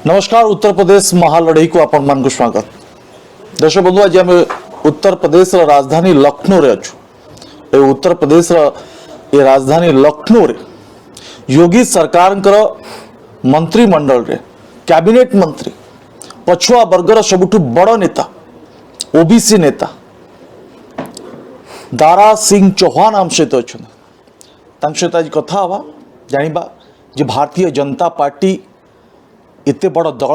नमस्कार उत्तर प्रदेश महालड़ई को आपण मान को स्वागत। दर्शक बंधु आज आम उत्तर प्रदेश राजधानी लखनऊ रे अच्छु। उत्तर प्रदेश ये राजधानी लखनऊ रे योगी सरकार मंत्रिमंडल रे कैबिनेट मंत्री पछुआ वर्गर सबुठु बड़ नेता ओबीसी नेता दारा सिंह चौहान आम सहित अच्छा सहित आज कथा हवा जानिबा जे भारतीय जनता पार्टी एते बड़ दल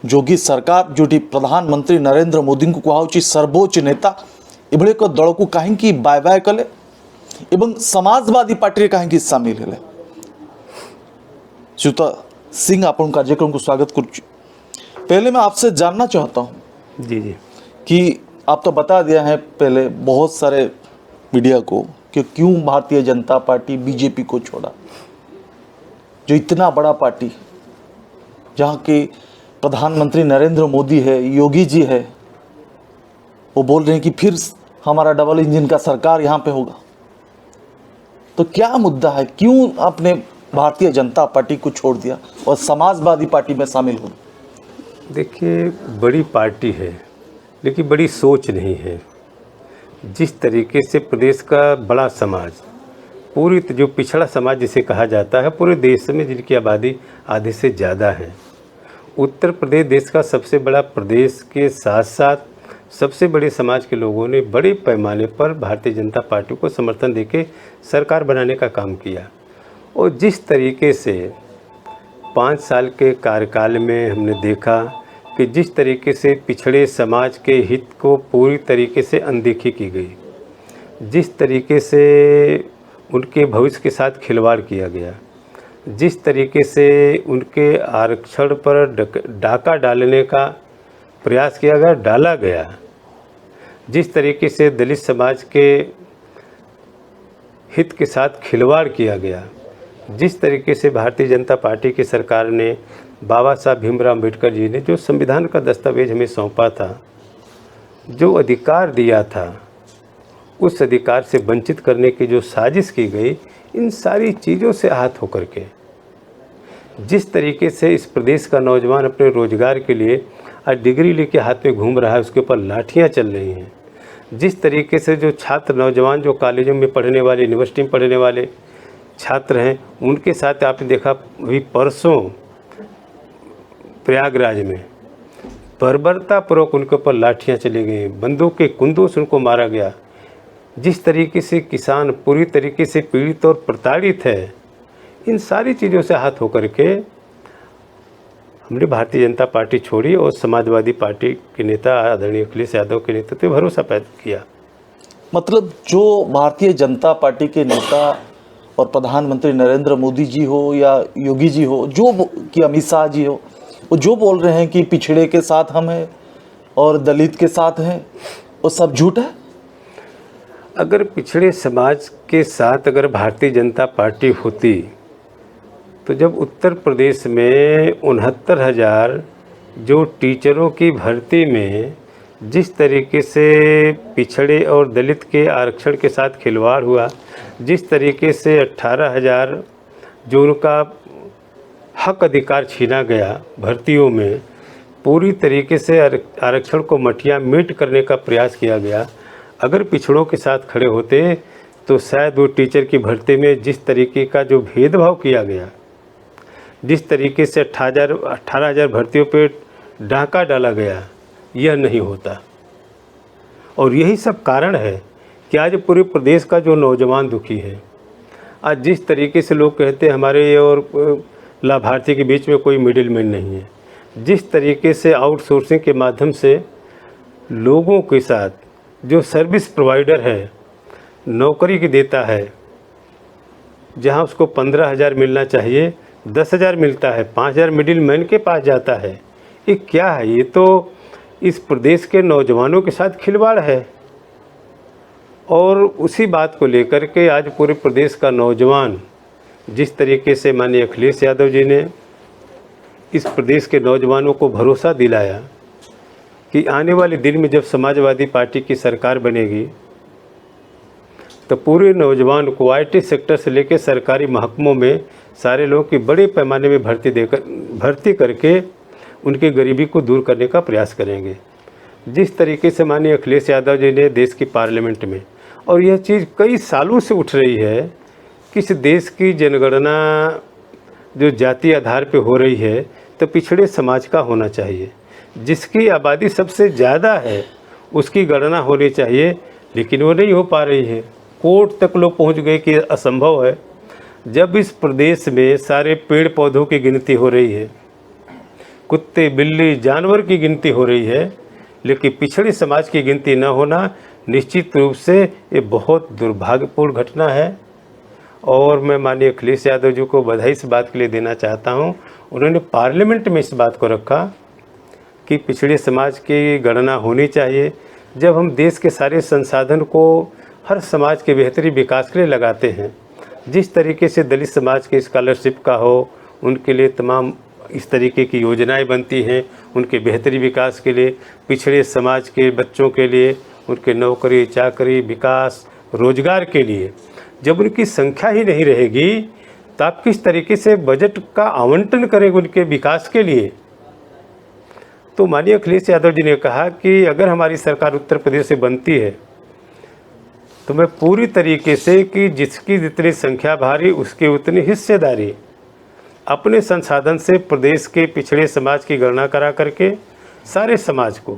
योगी सरकार जोटी प्रधानमंत्री नरेंद्र मोदी को कहुची सर्वोच्च नेता एभली एक दल को कहीं बाय बाय कले एवं समाजवादी पार्टी कहीं सामिल हेले। श्रीयुत सिंह आपन कार्यक्रम को स्वागत करुच्ची। पहले मैं आपसे जानना चाहता हूं जी कि आप तो बता दिया है पहले बहुत सारे मीडिया को कि क्यों भारतीय जनता पार्टी बीजेपी को छोड़ा, जो इतना बड़ा पार्टी जहाँ के प्रधानमंत्री नरेंद्र मोदी है, योगी जी है, वो बोल रहे हैं कि फिर हमारा डबल इंजन का सरकार यहाँ पे होगा। तो क्या मुद्दा है, क्यों आपने भारतीय जनता पार्टी को छोड़ दिया और समाजवादी पार्टी में शामिल हो? देखिए, बड़ी पार्टी है लेकिन बड़ी सोच नहीं है। जिस तरीके से प्रदेश का बड़ा समाज, पूरी जो पिछड़ा समाज जिसे कहा जाता है, पूरे देश में जिनकी आबादी आधे से ज़्यादा है। उत्तर प्रदेश देश का सबसे बड़ा प्रदेश के साथ साथ सबसे बड़े समाज के लोगों ने बड़े पैमाने पर भारतीय जनता पार्टी को समर्थन देके सरकार बनाने का काम किया। और जिस तरीके से 5 साल के कार्यकाल में हमने देखा कि जिस तरीके से पिछड़े समाज के हित को पूरी तरीके से अनदेखी की गई, जिस तरीके से उनके भविष्य के साथ खिलवाड़ किया गया, जिस तरीके से उनके आरक्षण पर डाका डालने का प्रयास किया गया, डाला गया, जिस तरीके से दलित समाज के हित के साथ खिलवाड़ किया गया, जिस तरीके से भारतीय जनता पार्टी की सरकार ने बाबा साहब भीमराव अम्बेडकर जी ने जो संविधान का दस्तावेज हमें सौंपा था, जो अधिकार दिया था, उस अधिकार से वंचित करने की जो साजिश की गई, इन सारी चीज़ों से आहत होकर के जिस तरीके से इस प्रदेश का नौजवान अपने रोजगार के लिए आज डिग्री लेके हाथ में घूम रहा है, उसके ऊपर लाठियां चल रही हैं, जिस तरीके से जो छात्र नौजवान जो कॉलेजों में पढ़ने वाले, यूनिवर्सिटी में पढ़ने वाले छात्र हैं, उनके साथ आपने देखा अभी परसों प्रयागराज में बर्बरतापूर्वक उनके ऊपर लाठियाँ चली गई, बंदूक के कुंदों से उनको मारा गया। जिस तरीके से किसान पूरी तरीके से पीड़ित और प्रताड़ित है, इन सारी चीज़ों से हाथ होकर के हमने भारतीय जनता पार्टी छोड़ी और समाजवादी पार्टी के नेता आदरणीय अखिलेश यादव के नेतृत्व में भरोसा पैदा किया। मतलब जो भारतीय जनता पार्टी के नेता और प्रधानमंत्री नरेंद्र मोदी जी हो या योगी जी हो, जो कि अमित शाह जी हो, वो जो बोल रहे हैं कि पिछड़े के साथ हम हैं और दलित के साथ हैं, वो सब झूठ है। अगर पिछड़े समाज के साथ अगर भारतीय जनता पार्टी होती तो जब उत्तर प्रदेश में 69,000 जो टीचरों की भर्ती में जिस तरीके से पिछड़े और दलित के आरक्षण के साथ खिलवाड़ हुआ, जिस तरीके से 18,000 जो उनका हक अधिकार छीना गया भर्तियों में, पूरी तरीके से आरक्षण को मटिया मीट करने का प्रयास किया गया, अगर पिछड़ों के साथ खड़े होते तो शायद वो टीचर की भर्ती में जिस तरीके का जो भेदभाव किया गया, जिस तरीके से 18,000 भर्तियों पे डाका डाला गया, यह नहीं होता। और यही सब कारण है कि आज पूरे प्रदेश का जो नौजवान दुखी है। आज जिस तरीके से लोग कहते हैं हमारे और लाभार्थी के बीच में कोई मिडिल मैन नहीं है, जिस तरीके से आउटसोर्सिंग के माध्यम से लोगों के साथ जो सर्विस प्रोवाइडर है नौकरी की देता है, जहां उसको 15,000 मिलना चाहिए 10,000 मिलता है, 5,000 मिडिल मैन के पास जाता है। ये क्या है? ये तो इस प्रदेश के नौजवानों के साथ खिलवाड़ है। और उसी बात को लेकर के आज पूरे प्रदेश का नौजवान, जिस तरीके से माननीय अखिलेश यादव जी ने इस प्रदेश के नौजवानों को भरोसा दिलाया कि आने वाले दिन में जब समाजवादी पार्टी की सरकार बनेगी तो पूरे नौजवान को आईटी सेक्टर से लेकर सरकारी महकमों में सारे लोगों की बड़े पैमाने में भर्ती करके उनके गरीबी को दूर करने का प्रयास करेंगे। जिस तरीके से माननीय अखिलेश यादव जी ने देश की पार्लियामेंट में, और यह चीज़ कई सालों से उठ रही है कि इस देश की जनगणना जो जाति आधार पे हो रही है तो पिछड़े समाज का होना चाहिए। जिसकी आबादी सबसे ज़्यादा है उसकी गणना होनी चाहिए, लेकिन वो नहीं हो पा रही है। कोर्ट तक लोग पहुंच गए कि असंभव है। जब इस प्रदेश में सारे पेड़ पौधों की गिनती हो रही है, कुत्ते बिल्ली जानवर की गिनती हो रही है, लेकिन पिछड़े समाज की गिनती न होना निश्चित रूप से ये बहुत दुर्भाग्यपूर्ण घटना है। और मैं माननीय अखिलेश यादव जी को बधाई इस बात के लिए देना चाहता हूँ। उन्होंने पार्लियामेंट में इस बात को रखा कि पिछड़े समाज की गणना होनी चाहिए। जब हम देश के सारे संसाधन को हर समाज के बेहतरी विकास के लिए लगाते हैं, जिस तरीके से दलित समाज के स्कॉलरशिप का हो, उनके लिए तमाम इस तरीके की योजनाएं बनती हैं, उनके बेहतरी विकास के लिए, पिछड़े समाज के बच्चों के लिए उनके नौकरी चाकरी विकास रोजगार के लिए जब उनकी संख्या ही नहीं रहेगी तो आप किस तरीके से बजट का आवंटन करेंगे उनके विकास के लिए। तो माननीय अखिलेश यादव जी ने कहा कि अगर हमारी सरकार उत्तर प्रदेश से बनती है तो मैं पूरी तरीके से कि जिसकी जितनी संख्या भारी उसकी उतनी हिस्सेदारी अपने संसाधन से प्रदेश के पिछड़े समाज की गणना करा करके सारे समाज को,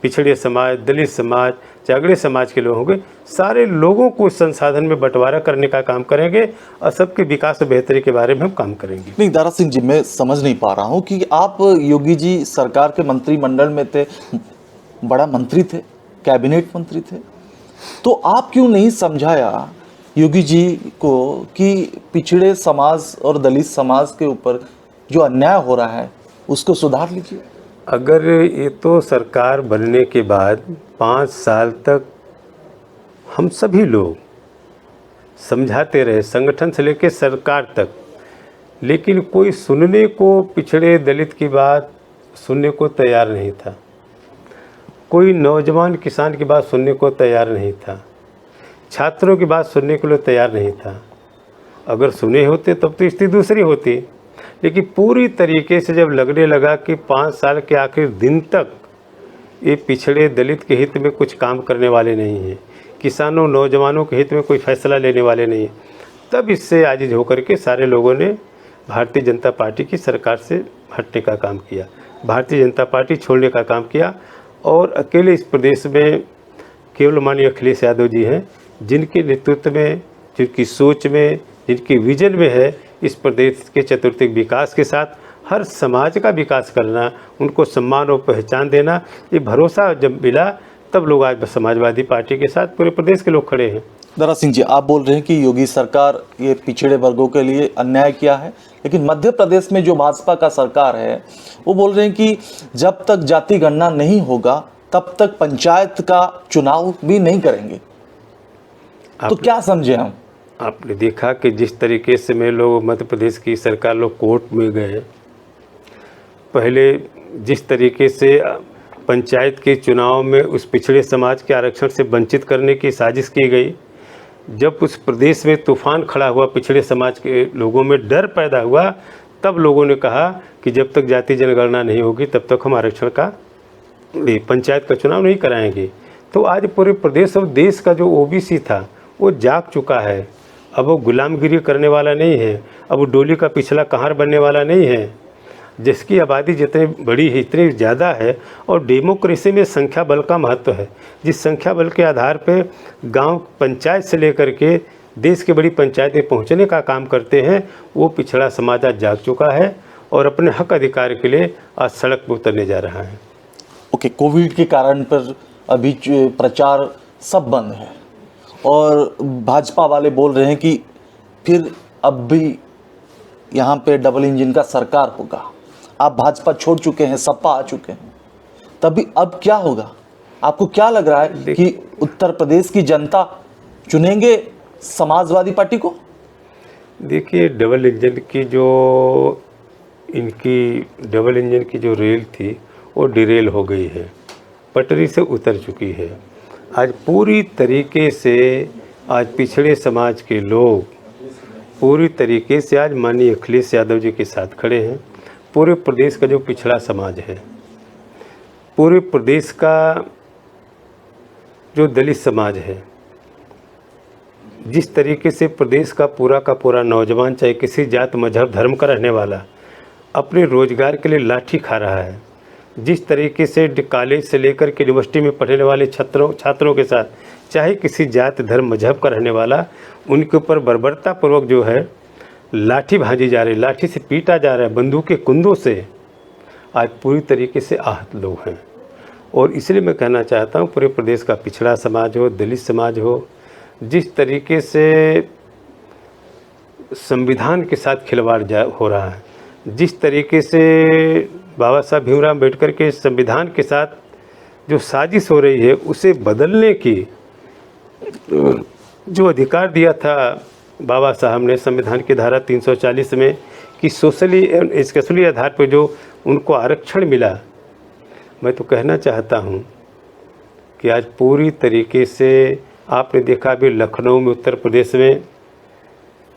पिछड़े समाज, दलित समाज, जागड़े समाज के लोग होंगे, सारे लोगों को संसाधन में बंटवारा करने का काम करेंगे और सबके विकास और बेहतरी के बारे में हम काम करेंगे। नहीं दारा सिंह जी, मैं समझ नहीं पा रहा हूँ कि आप योगी जी सरकार के मंत्रिमंडल में थे, बड़ा मंत्री थे, कैबिनेट मंत्री थे, तो आप क्यों नहीं समझाया योगी जी को कि पिछड़े समाज और दलित समाज के ऊपर जो अन्याय हो रहा है उसको सुधार लीजिए। अगर ये तो सरकार बनने के बाद 5 साल तक हम सभी लोग समझाते रहे, संगठन से लेकर सरकार तक, लेकिन कोई सुनने को, पिछड़े दलित की बात सुनने को तैयार नहीं था। कोई नौजवान किसान की बात सुनने को तैयार नहीं था, छात्रों की बात सुनने के लिए तैयार नहीं था। अगर सुने होते तब तो स्थिति दूसरी होती, लेकिन पूरी तरीके से जब लगने लगा कि 5 साल के आखिर दिन तक ये पिछड़े दलित के हित में कुछ काम करने वाले नहीं हैं, किसानों नौजवानों के हित में कोई फैसला लेने वाले नहीं हैं, तब इससे आजिज होकर के सारे लोगों ने भारतीय जनता पार्टी की सरकार से हटने का काम किया, भारतीय जनता पार्टी छोड़ने का काम किया। और अकेले इस प्रदेश में केवल माननीय अखिलेश यादव जी हैं जिनके नेतृत्व में, जिनकी सोच में, जिनकी विजन में है इस प्रदेश के चतुर्थिक विकास के साथ हर समाज का विकास करना, उनको सम्मान और पहचान देना। ये भरोसा जब मिला तब लोग आज समाजवादी पार्टी के साथ पूरे प्रदेश के लोग खड़े हैं। दारा सिंह जी, आप बोल रहे हैं कि योगी सरकार ये पिछड़े वर्गों के लिए अन्याय किया है, लेकिन मध्य प्रदेश में जो भाजपा का सरकार है वो बोल रहे हैं कि जब तक जाति गणना नहीं होगा तब तक पंचायत का चुनाव भी नहीं करेंगे। तो क्या समझे हम? आपने देखा कि जिस तरीके से में लोग मध्य प्रदेश की सरकार लोग कोर्ट में गए, पहले जिस तरीके से पंचायत के चुनाव में उस पिछड़े समाज के आरक्षण से वंचित करने की साजिश की गई, जब उस प्रदेश में तूफान खड़ा हुआ, पिछड़े समाज के लोगों में डर पैदा हुआ, तब लोगों ने कहा कि जब तक जाति जनगणना नहीं होगी तब तक हम आरक्षण का, पंचायत का चुनाव नहीं कराएंगे। तो आज पूरे प्रदेश और देश का जो ओबीसी था वो जाग चुका है। अब वो गुलामगिरी करने वाला नहीं है, अब वो डोली का पिछला कहार बनने वाला नहीं है। जिसकी आबादी जितनी बड़ी है, इतनी ज़्यादा है, और डेमोक्रेसी में संख्या बल का महत्व है। जिस संख्या बल के आधार पे गांव पंचायत से लेकर के देश के बड़ी पंचायतें पहुंचने का काम करते हैं, वो पिछड़ा समाज आज जाग चुका है और अपने हक अधिकार के लिए आज सड़क पर उतरने जा रहा है। ओके, कोविड के कारण पर अभी प्रचार सब बंद है और भाजपा वाले बोल रहे हैं कि फिर अब भी यहाँ पे डबल इंजन का सरकार होगा। आप भाजपा छोड़ चुके हैं, सपा आ चुके हैं, तभी अब क्या होगा? आपको क्या लग रहा है कि उत्तर प्रदेश की जनता चुनेंगे समाजवादी पार्टी को? देखिए, डबल इंजन की जो इनकी डबल इंजन की जो रेल थी वो डिरेल हो गई है, पटरी से उतर चुकी है। आज पूरी तरीके से आज पिछड़े समाज के लोग पूरी तरीके से आज माननीय अखिलेश यादव जी के साथ खड़े हैं। पूरे प्रदेश का जो पिछड़ा समाज है, पूरे प्रदेश का जो दलित समाज है, जिस तरीके से प्रदेश का पूरा नौजवान, चाहे किसी जात मजहब धर्म का रहने वाला, अपने रोजगार के लिए लाठी खा रहा है, जिस तरीके से कॉलेज से लेकर के यूनिवर्सिटी में पढ़ने वाले छात्रों के साथ, चाहे किसी जात धर्म मजहब का रहने वाला, उनके ऊपर बर्बरतापूर्वक जो है लाठी भाजी जा रही, लाठी से पीटा जा रहा है, बंदूक के कुंदों से आज पूरी तरीके से आहत लोग हैं। और इसलिए मैं कहना चाहता हूँ, पूरे प्रदेश का पिछड़ा समाज हो, दलित समाज हो, जिस तरीके से संविधान के साथ खिलवाड़ हो रहा है, जिस तरीके से बाबा साहब भीमराव अम्बेडकर के संविधान के साथ जो साजिश हो रही है, उसे बदलने की जो अधिकार दिया था बाबा साहब ने संविधान की धारा 340 में कि सोशली एंड एजुकेशनली आधार पर जो उनको आरक्षण मिला, मैं तो कहना चाहता हूँ कि आज पूरी तरीके से आपने देखा अभी लखनऊ में, उत्तर प्रदेश में,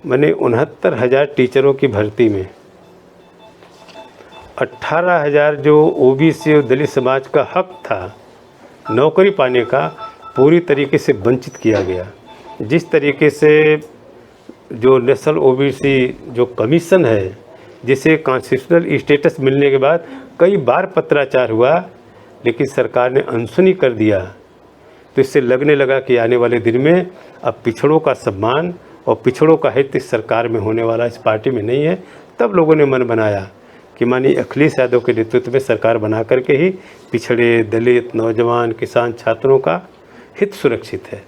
मैंने 69,000 टीचरों की भर्ती में 18,000 जो ओबीसी और दलित समाज का हक था नौकरी पाने का, पूरी तरीके से वंचित किया गया। जिस तरीके से जो नेशनल ओबीसी जो कमीशन है, जिसे कॉन्स्टिट्यूशनल स्टेटस मिलने के बाद कई बार पत्राचार हुआ, लेकिन सरकार ने अनसुनी कर दिया, तो इससे लगने लगा कि आने वाले दिन में अब पिछड़ों का सम्मान और पिछड़ों का हित इस सरकार में होने वाला, इस पार्टी में नहीं है। तब लोगों ने मन बनाया कि माननीय अखिलेश यादव के नेतृत्व में सरकार बना करके ही पिछड़े, दलित, नौजवान, किसान, छात्रों का हित सुरक्षित है।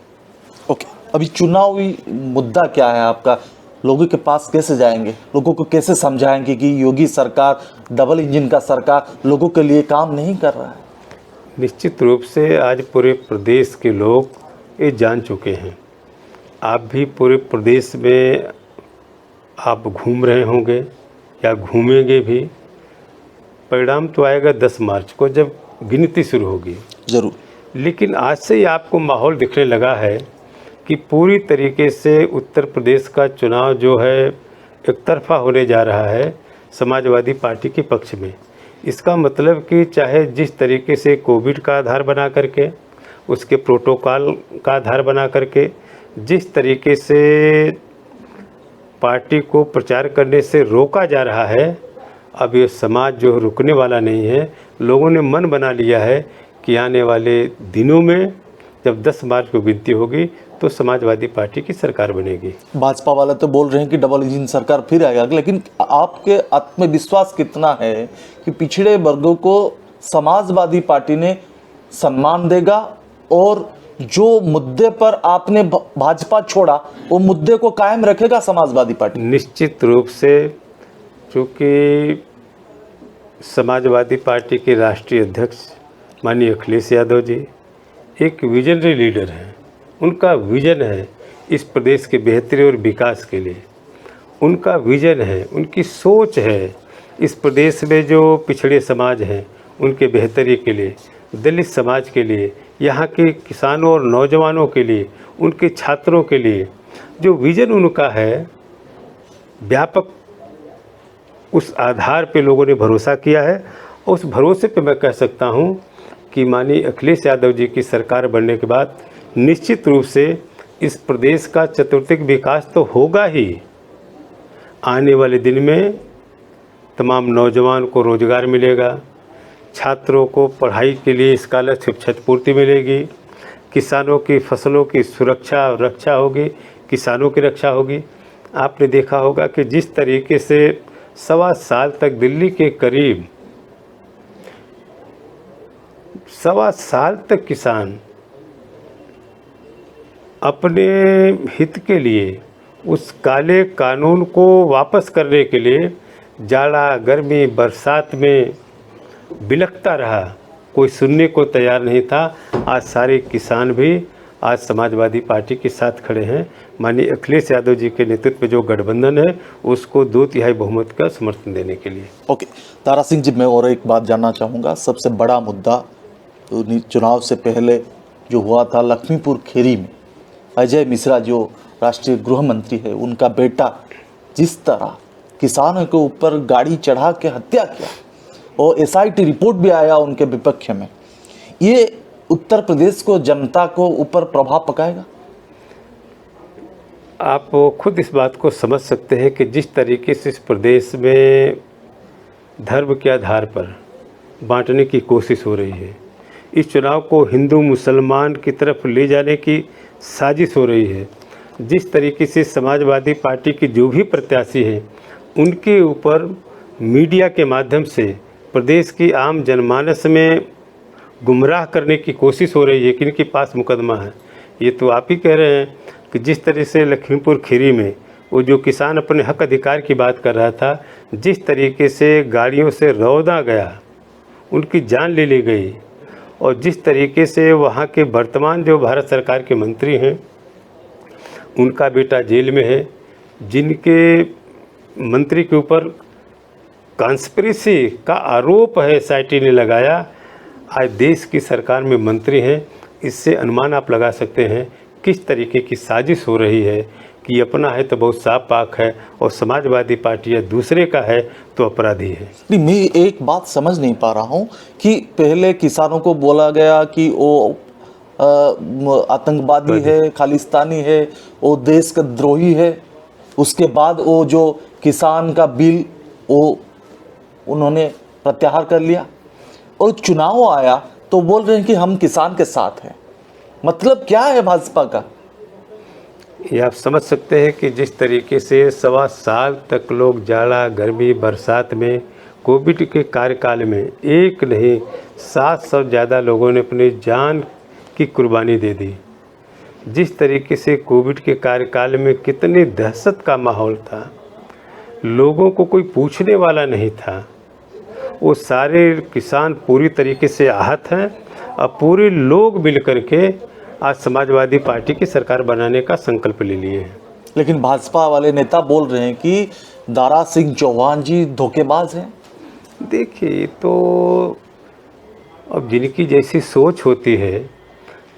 ओके, अभी चुनावी मुद्दा क्या है आपका? लोगों के पास कैसे जाएंगे? लोगों को कैसे समझाएंगे कि योगी सरकार, डबल इंजन का सरकार लोगों के लिए काम नहीं कर रहा है? निश्चित रूप से आज पूरे प्रदेश के लोग ये जान चुके हैं। आप भी पूरे प्रदेश में आप घूम रहे होंगे या घूमेंगे भी। परिणाम तो आएगा 10 मार्च को, जब गिनती शुरू होगी ज़रूर। लेकिन आज से ही आपको माहौल दिखने लगा है कि पूरी तरीके से उत्तर प्रदेश का चुनाव जो है एक तरफा होने जा रहा है समाजवादी पार्टी के पक्ष में। इसका मतलब कि चाहे जिस तरीके से कोविड का आधार बना करके, उसके प्रोटोकॉल का आधार बना करके, जिस तरीके से पार्टी को प्रचार करने से रोका जा रहा है, अब ये समाज जो रुकने वाला नहीं है। लोगों ने मन बना लिया है कि आने वाले दिनों में जब 10 मार्च को गिनती होगी तो समाजवादी पार्टी की सरकार बनेगी। भाजपा वाले तो बोल रहे हैं कि डबल इंजन सरकार फिर आएगा, लेकिन आपके आत्मविश्वास कितना है कि पिछड़े वर्गों को समाजवादी पार्टी ने सम्मान देगा और जो मुद्दे पर आपने भाजपा छोड़ा वो मुद्दे को कायम रखेगा समाजवादी पार्टी? निश्चित रूप से, क्योंकि समाजवादी पार्टी के राष्ट्रीय अध्यक्ष माननीय अखिलेश यादव जी एक विजनरी लीडर हैं। उनका विजन है इस प्रदेश के बेहतरी और विकास के लिए। उनका विजन है, उनकी सोच है इस प्रदेश में जो पिछड़े समाज हैं उनके बेहतरी के लिए, दलित समाज के लिए, यहाँ के किसानों और नौजवानों के लिए, उनके छात्रों के लिए जो विजन उनका है व्यापक, उस आधार पे लोगों ने भरोसा किया है। उस भरोसे पे मैं कह सकता हूँ कि माननीय अखिलेश यादव जी की सरकार बनने के बाद निश्चित रूप से इस प्रदेश का चतुर्थिक विकास तो होगा ही। आने वाले दिन में तमाम नौजवान को रोजगार मिलेगा, छात्रों को पढ़ाई के लिए स्कॉलरशिप क्षतिपूर्ति मिलेगी, किसानों की फसलों की सुरक्षा और रक्षा होगी, किसानों की रक्षा होगी। आपने देखा होगा कि जिस तरीके से 1.25 साल तक दिल्ली के करीब 1.25 साल तक किसान अपने हित के लिए उस काले कानून को वापस करने के लिए जाड़ा, गर्मी, बरसात में बिलखता रहा, कोई सुनने को तैयार नहीं था। आज सारे किसान भी आज समाजवादी पार्टी के साथ खड़े हैं। माननीय अखिलेश यादव जी के नेतृत्व में जो गठबंधन है उसको 2/3 बहुमत का समर्थन देने के लिए। ओके, तारा सिंह जी, मैं और एक बात जानना चाहूँगा। सबसे बड़ा मुद्दा तो चुनाव से पहले जो हुआ था लक्ष्मीपुर खेरी में, अजय मिश्रा जो राष्ट्रीय गृह मंत्री है, उनका बेटा जिस तरह किसानों के ऊपर गाड़ी चढ़ा के हत्या किया और एसआईटी रिपोर्ट भी आया उनके विपक्ष में, ये उत्तर प्रदेश को, जनता को ऊपर प्रभाव पकाएगा? आप खुद इस बात को समझ सकते हैं कि जिस तरीके से इस प्रदेश में धर्म के आधार पर बांटने की कोशिश हो रही है, इस चुनाव को हिंदू मुसलमान की तरफ ले जाने की साजिश हो रही है, जिस तरीके से समाजवादी पार्टी की जो भी प्रत्याशी हैं उनके ऊपर मीडिया के माध्यम से प्रदेश की आम जनमानस में गुमराह करने की कोशिश हो रही है कि इनके पास मुकदमा है। ये तो आप ही कह रहे हैं कि जिस तरह से लखीमपुर खीरी में वो जो किसान अपने हक अधिकार की बात कर रहा था, जिस तरीके से गाड़ियों से रौंदा गया, उनकी जान ले ली गई, और जिस तरीके से वहाँ के वर्तमान जो भारत सरकार के मंत्री हैं उनका बेटा जेल में है, जिनके मंत्री के ऊपर कॉन्स्पिरेसी का आरोप है एसआईटी ने लगाया, आज देश की सरकार में मंत्री हैं। इससे अनुमान आप लगा सकते हैं किस तरीके की साजिश हो रही है कि अपना है तो बहुत साफ पाक है और समाजवादी पार्टी है दूसरे का है तो अपराधी है। नहीं, मैं एक बात समझ नहीं पा रहा हूँ कि पहले किसानों को बोला गया कि वो आतंकवादी है, खालिस्तानी है, वो देश का द्रोही है, उसके बाद वो जो किसान का बिल वो उन्होंने प्रत्याहार कर लिया, और चुनाव आया तो बोल रहे हैं कि हम किसान के साथ हैं। मतलब क्या है भाजपा का? ये आप समझ सकते हैं कि जिस तरीके से 1.25 साल तक लोग जाड़ा, गर्मी, बरसात में, कोविड के कार्यकाल में एक नहीं 700 ज़्यादा लोगों ने अपनी जान की कुर्बानी दे दी। जिस तरीके से कोविड के कार्यकाल में कितनी दहशत का माहौल था, लोगों को कोई पूछने वाला नहीं था, वो सारे किसान पूरी तरीके से आहत हैं और पूरे लोग मिल करके आज समाजवादी पार्टी की सरकार बनाने का संकल्प ले लिए हैं। लेकिन भाजपा वाले नेता बोल रहे हैं कि दारा सिंह चौहान जी धोखेबाज हैं। देखिए, तो अब जिनकी जैसी सोच होती है,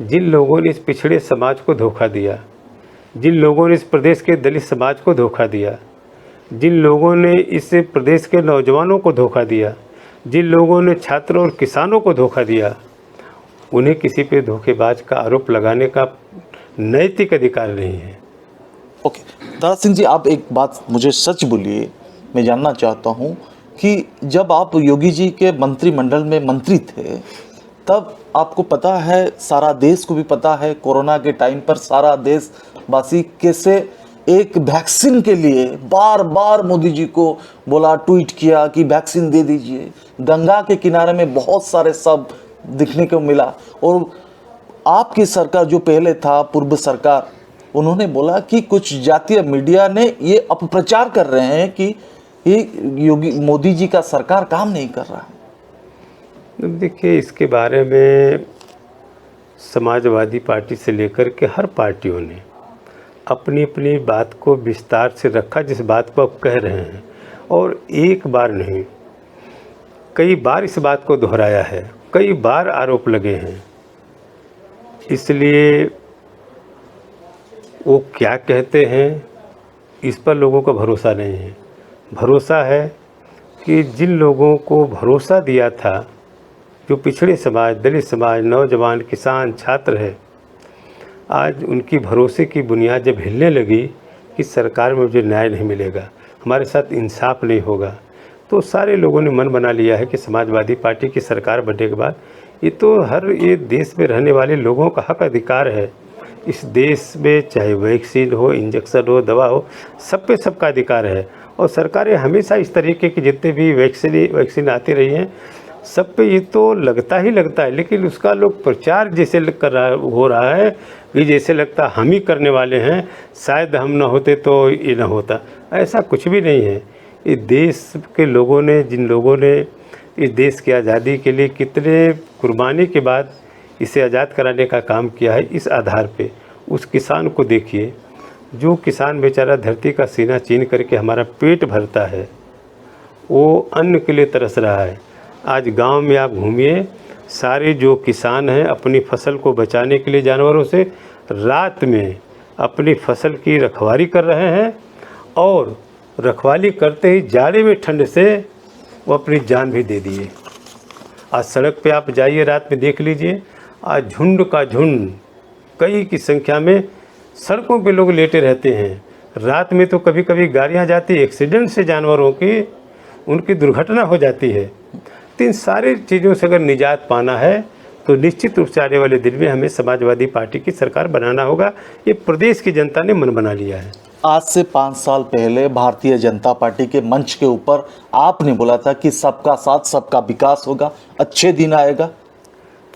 जिन लोगों ने इस पिछड़े समाज को धोखा दिया, जिन लोगों ने इस प्रदेश के दलित समाज को धोखा दिया, जिन लोगों ने इस प्रदेश के नौजवानों को धोखा दिया, जिन लोगों ने छात्रों और किसानों को धोखा दिया, उन्हें किसी पे धोखेबाज का आरोप लगाने का नैतिक अधिकार नहीं है। ओके, दारा सिंह जी, आप एक बात मुझे सच बोलिए, मैं जानना चाहता हूँ कि जब आप योगी जी के मंत्रिमंडल में मंत्री थे तब आपको पता है, सारा देश को भी पता है, कोरोना के टाइम पर सारा देशवासी कैसे एक वैक्सीन के लिए बार बार मोदी जी को बोला, ट्वीट किया कि वैक्सीन दे दीजिए। गंगा के किनारे में बहुत सारे सब दिखने को मिला, और आपकी सरकार जो पहले था, पूर्व सरकार, उन्होंने बोला कि कुछ जातीय मीडिया ने ये अपप्रचार कर रहे हैं कि ये योगी मोदी जी का सरकार काम नहीं कर रहा है। देखिए, इसके बारे में समाजवादी पार्टी से लेकर के हर पार्टियों ने अपनी अपनी बात को विस्तार से रखा, जिस बात को आप कह रहे हैं, और एक बार नहीं कई बार इस बात को दोहराया है, कई बार आरोप लगे हैं। इसलिए वो क्या कहते हैं इस पर लोगों का भरोसा नहीं है। भरोसा है कि जिन लोगों को भरोसा दिया था, जो पिछड़े समाज, दलित समाज, नौजवान, किसान, छात्र है, आज उनकी भरोसे की बुनियाद जब हिलने लगी कि सरकार में मुझे न्याय नहीं मिलेगा, हमारे साथ इंसाफ नहीं होगा, तो सारे लोगों ने मन बना लिया है कि समाजवादी पार्टी की सरकार बनने के बाद ये तो हर ये देश में रहने वाले लोगों का हक अधिकार है। इस देश में चाहे वैक्सीन हो, इंजेक्शन हो, दवा हो, सब पे सबका अधिकार है। और सरकारें हमेशा इस तरीके की जितने भी वैक्सीन आती रही हैं, सब पे ये तो लगता ही लगता है, लेकिन उसका लोग प्रचार जैसे हो रहा है कि जैसे लगता हम ही करने वाले हैं, शायद हम ना होते तो ये ना होता। ऐसा कुछ भी नहीं है। इस देश के लोगों ने, जिन लोगों ने इस देश की आज़ादी के लिए कितने कुर्बानी के बाद इसे आज़ाद कराने का काम किया है, इस आधार पे उस किसान को देखिए, जो किसान बेचारा धरती का सीना चीन करके हमारा पेट भरता है, वो अन्न के लिए तरस रहा है। आज गांव में आप घूमिए, सारे जो किसान हैं अपनी फसल को बचाने के लिए जानवरों से रात में अपनी फसल की रखवाली कर रहे हैं, और रखवाली करते ही जाड़े में ठंड से वो अपनी जान भी दे दिए। आज सड़क पे आप जाइए, रात में देख लीजिए, आज झुंड का झुंड कई की संख्या में सड़कों पे लोग लेटे रहते हैं। रात में तो कभी कभी गाड़ियां जाती, एक्सीडेंट से जानवरों की उनकी दुर्घटना हो जाती है। तो इन सारी चीज़ों से अगर निजात पाना है तो निश्चित रूप से आने वाले दिन में हमें समाजवादी पार्टी की सरकार बनाना होगा। ये प्रदेश की जनता ने मन बना लिया है। आज से 5 साल पहले भारतीय जनता पार्टी के मंच के ऊपर आपने बोला था कि सबका साथ सबका विकास होगा, अच्छे दिन आएगा।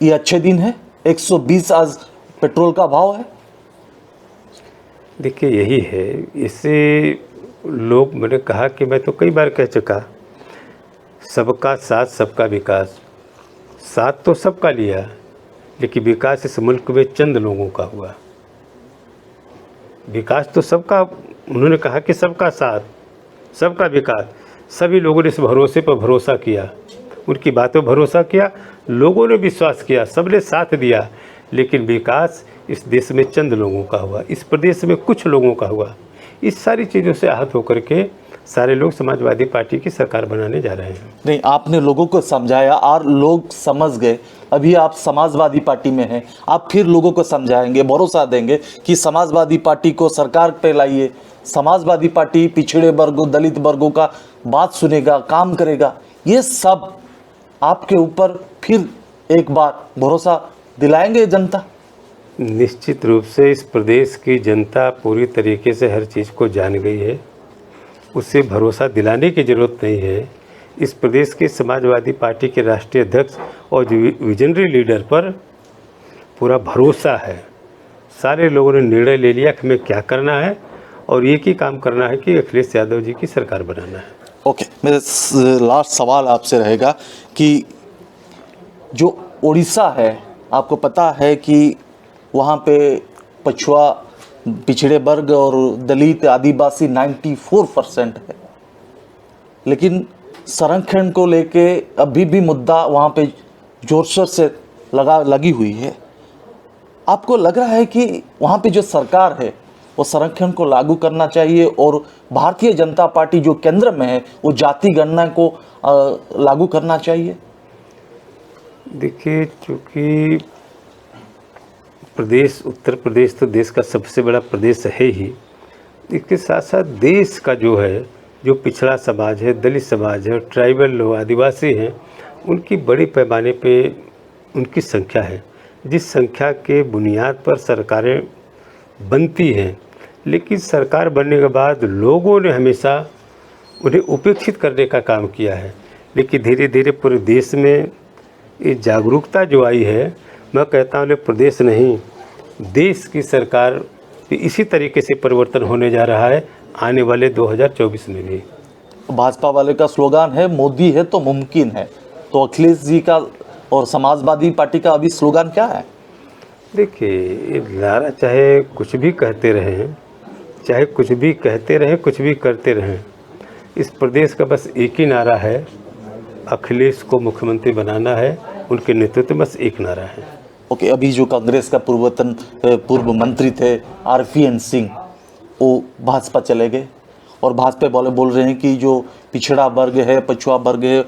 ये अच्छे दिन है? 120 आज पेट्रोल का भाव है। देखिए यही है, इससे लोग, मैंने कहा कि मैं तो कई बार कह चुका, सबका साथ सबका विकास। साथ तो सबका लिया, लेकिन विकास इस मुल्क में चंद लोगों का हुआ। विकास तो सबका, उन्होंने कहा कि सबका साथ सबका विकास। सभी लोगों ने इस भरोसे पर भरोसा किया, उनकी बातों पर भरोसा किया, लोगों ने विश्वास किया, सबने साथ दिया। लेकिन विकास इस देश में चंद लोगों का हुआ, इस प्रदेश में कुछ लोगों का हुआ। इस सारी चीज़ों से आहत होकर के सारे लोग समाजवादी पार्टी की सरकार बनाने जा रहे हैं। नहीं, आपने लोगों को समझाया और लोग समझ गए। अभी आप समाजवादी पार्टी में हैं, आप फिर लोगों को समझाएंगे, भरोसा देंगे कि समाजवादी पार्टी को सरकार पे लाइए, समाजवादी पार्टी पिछड़े वर्गों, दलित वर्गों का बात सुनेगा, काम करेगा। ये सब आपके ऊपर फिर एक बार भरोसा दिलाएंगे जनता? निश्चित रूप से इस प्रदेश की जनता पूरी तरीके से हर चीज़ को जान गई है, उससे भरोसा दिलाने की ज़रूरत नहीं है। इस प्रदेश के समाजवादी पार्टी के राष्ट्रीय अध्यक्ष और विजनरी लीडर पर पूरा भरोसा है। सारे लोगों ने निर्णय ले लिया कि हमें क्या करना है और एक ही काम करना है कि अखिलेश यादव जी की सरकार बनाना है। ओके, मेरा लास्ट सवाल आपसे रहेगा कि जो उड़ीसा है, आपको पता है कि वहाँ पे पछुआ, पिछड़े वर्ग और दलित आदिवासी 94% है, लेकिन संरक्षण को लेके अभी भी मुद्दा वहाँ पे जोर शोर से लगी हुई है। आपको लग रहा है कि वहाँ पे जो सरकार है वो संरक्षण को लागू करना चाहिए और भारतीय जनता पार्टी जो केंद्र में है वो जाति गणना को लागू करना चाहिए? देखिए, चूँकि प्रदेश, उत्तर प्रदेश तो देश का सबसे बड़ा प्रदेश है ही, इसके साथ साथ देश का जो है, जो पिछड़ा समाज है, दलित समाज है, ट्राइबल लोग, आदिवासी हैं, उनकी बड़े पैमाने पे उनकी संख्या है, जिस संख्या के बुनियाद पर सरकारें बनती हैं। लेकिन सरकार बनने के बाद लोगों ने हमेशा उन्हें उपेक्षित करने का काम किया है। लेकिन धीरे धीरे पूरे देश में ये जागरूकता जो आई है, मैं कहता हूँ प्रदेश नहीं, देश की सरकार भी इसी तरीके से परिवर्तन होने जा रहा है आने वाले 2024 में भी। भाजपा वाले का स्लोगान है मोदी है तो मुमकिन है, तो अखिलेश जी का और समाजवादी पार्टी का अभी स्लोगान क्या है? देखिए, ये नारा चाहे कुछ भी कहते रहें, चाहे कुछ भी कहते रहें, कुछ भी करते रहें, इस प्रदेश का बस एक ही नारा है, अखिलेश को मुख्यमंत्री बनाना है, उनके नेतृत्व में बस एक नारा है। ओके, अभी जो कांग्रेस का पूर्व मंत्री थे RPN सिंह, वो भाजपा चले गए और भाजपा वाले बोल रहे हैं कि जो पिछड़ा वर्ग है, पछुआ वर्ग है,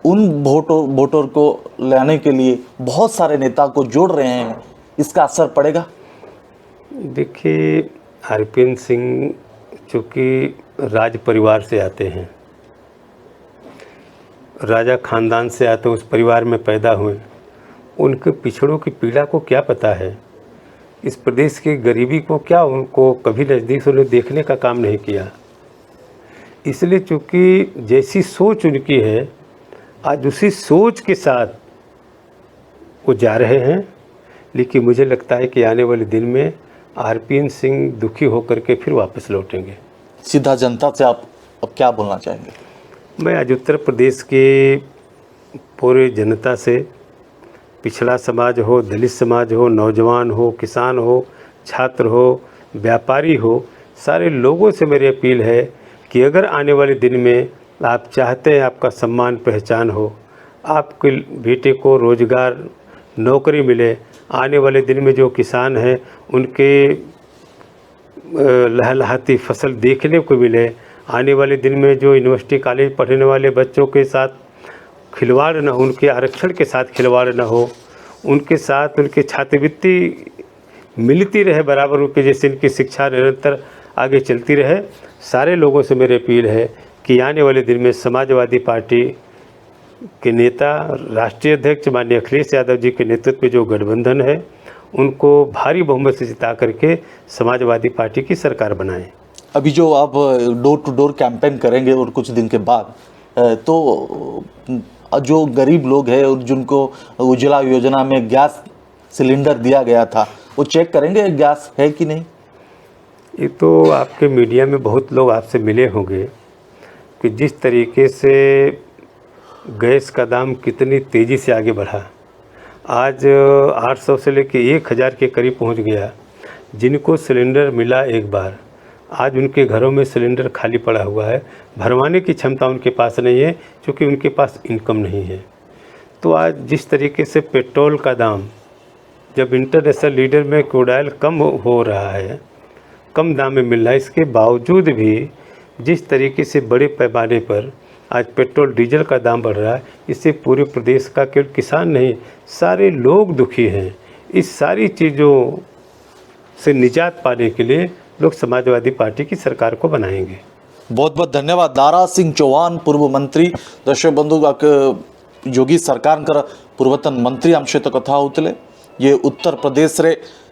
उन वोटर को लाने के लिए बहुत सारे नेता को जोड़ रहे हैं, इसका असर पड़ेगा? देखिए, RPN सिंह चूँकि राज परिवार से आते हैं, राजा खानदान से आते, उस परिवार में पैदा हुए, उनके पिछड़ों की पीड़ा को क्या पता है, इस प्रदेश की गरीबी को क्या उनको कभी नज़दीक से उन्हें देखने का काम नहीं किया। इसलिए चूँकि जैसी सोच उनकी है, आज उसी सोच के साथ वो जा रहे हैं। लेकिन मुझे लगता है कि आने वाले दिन में RPN सिंह दुखी होकर के फिर वापस लौटेंगे। सीधा जनता से आप अब क्या बोलना चाहेंगे? मैं आज उत्तर प्रदेश के पूरे जनता से, पिछड़ा समाज हो, दलित समाज हो, नौजवान हो, किसान हो, छात्र हो, व्यापारी हो, सारे लोगों से मेरी अपील है कि अगर आने वाले दिन में आप चाहते हैं आपका सम्मान पहचान हो, आपके बेटे को रोज़गार नौकरी मिले, आने वाले दिन में जो किसान हैं उनके लहलहाती फसल देखने को मिले, आने वाले दिन में जो यूनिवर्सिटी कॉलेज पढ़ने वाले बच्चों के साथ खिलवाड़ न हो, उनके आरक्षण के साथ खिलवाड़ न हो, उनके साथ उनकी छात्रवृत्ति मिलती रहे बराबर रूप में, जैसे इनकी शिक्षा निरंतर आगे चलती रहे। सारे लोगों से मेरी अपील है कि आने वाले दिन में समाजवादी पार्टी के नेता, राष्ट्रीय अध्यक्ष माननीय अखिलेश यादव जी के नेतृत्व में जो गठबंधन है, उनको भारी बहुमत से जिता करके समाजवादी पार्टी की सरकार बनाएं। अभी जो आप डोर टू डोर कैंपेन करेंगे और कुछ दिन के बाद, तो जो गरीब लोग हैं और जिनको उज्ज्वला योजना में गैस सिलेंडर दिया गया था, वो चेक करेंगे गैस है कि नहीं? ये तो आपके मीडिया में बहुत लोग आपसे मिले होंगे कि जिस तरीके से गैस का दाम कितनी तेज़ी से आगे बढ़ा। आज 800 से लेकर 1000 के करीब पहुंच गया। जिनको सिलेंडर मिला एक बार, आज उनके घरों में सिलेंडर खाली पड़ा हुआ है, भरवाने की क्षमता उनके पास नहीं है, क्योंकि उनके पास इनकम नहीं है। तो आज जिस तरीके से पेट्रोल का दाम, जब इंटरनेशनल लीडर में क्रूड ऑयल कम हो रहा है, कम दाम में मिल रहा है, इसके बावजूद भी जिस तरीके से बड़े पैमाने पर आज पेट्रोल डीजल का दाम बढ़ रहा है, इससे पूरे प्रदेश का केवल किसान नहीं, सारे लोग दुखी हैं। इस सारी चीज़ों से निजात पाने के लिए लोग समाजवादी पार्टी की सरकार को बनाएंगे। बहुत बहुत धन्यवाद। दारा सिंह चौहान, पूर्व मंत्री। दर्शक बंधु, योगी सरकार पूर्वतन मंत्री आम सहित कथा होते। ये उत्तर प्रदेश रे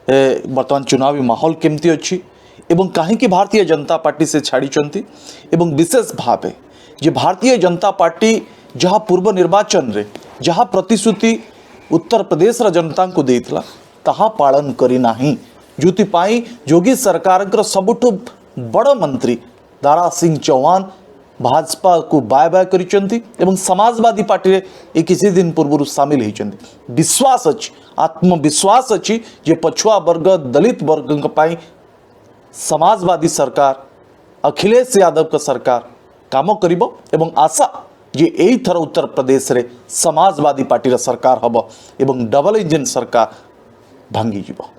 वर्तमान चुनावी माहौल केमती अच्छी एवं कहीं भारतीय जनता पार्टी से छाड़ी एवं विशेष भावे जे भारतीय जनता पार्टी जहाँ पूर्व निर्वाचन रे जहाँ प्रतिश्रुति उत्तर प्रदेश जनता को देइथला ताहा पालन करी नाही, जोथिपाई योगी सरकार सबुठ बड़ मंत्री दारा सिंह चौहान भाजपा को बाय बाय करिसेंती एवं समाजवादी पार्टी रे ए किसी दिन पूर्व सामिल होइसेंती। विश्वास अछि, आत्मविश्वास अछि जे पछुआ वर्ग, दलित वर्ग पाई समाजवादी सरकार, अखिलेश यादव का सरकार काम करिबो एवं आशा जे एई थर उत्तर प्रदेश रे समाजवादी पार्टी रा सरकार हबो एवं डबल इंजन सरकार भांगी जीवो।